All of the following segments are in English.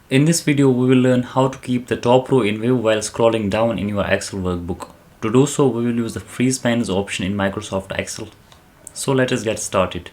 In this video, we will learn how to keep the top row in view while scrolling down in your Excel workbook. To do so, we will use the freeze panels option in Microsoft Excel. So let us get started.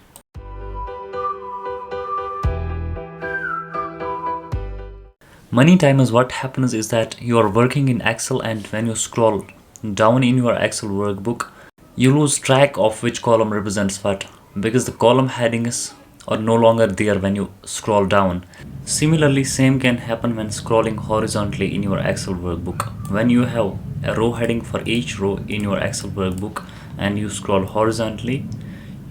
Many times what happens is that you are working in Excel, and when you scroll down in your Excel workbook, you lose track of which column represents what, because the column headings are no longer there when you scroll down. Similarly, same can happen when scrolling horizontally in your Excel workbook. When you have a row heading for each row in your Excel workbook and you scroll horizontally,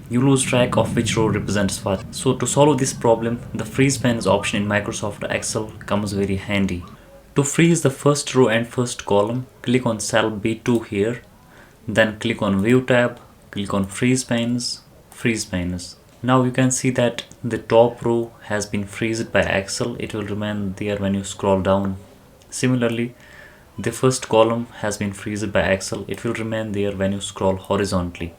you lose track of which row represents what. So to solve this problem, the freeze panels option in Microsoft Excel comes very handy. To freeze the first row and first column, click on cell B2 here, then click on View tab, click on Freeze Panels, Freeze Panels. Now you can see that the top row has been freezed by Excel. It will remain there when you scroll down. Similarly, the first column has been freezed by Excel. It will remain there when you scroll horizontally.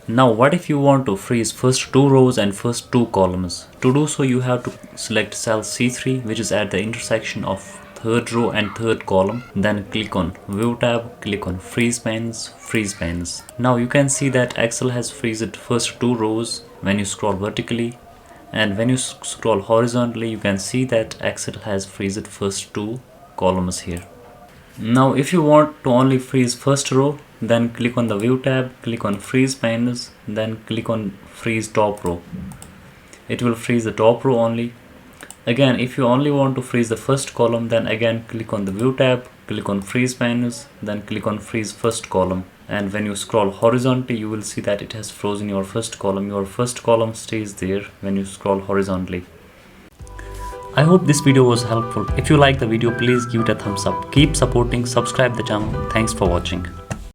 Now what if you want to freeze first two rows and first two columns? To do so, you have to select cell C3, which is at the intersection of third row and third column. Then click on View tab, click on Freeze Panels, Freeze Panels. Now you can see that Excel has freezed first two rows when you scroll vertically, and when you scroll horizontally, you can see that Excel has freezed first two columns here. Now if you want to only freeze first row, then click on the View tab, click on Freeze Panels, then click on Freeze Top Row. It will freeze the top row only. Again, if you only want to freeze the first column, then again click on the View tab, click on Freeze Panels, then click on Freeze First Column. And when you scroll horizontally, you will see that it has frozen your first column. Your first column stays there when you scroll horizontally. I hope this video was helpful. If you like the video, please give it a thumbs up. Keep supporting, subscribe the channel. Thanks for watching.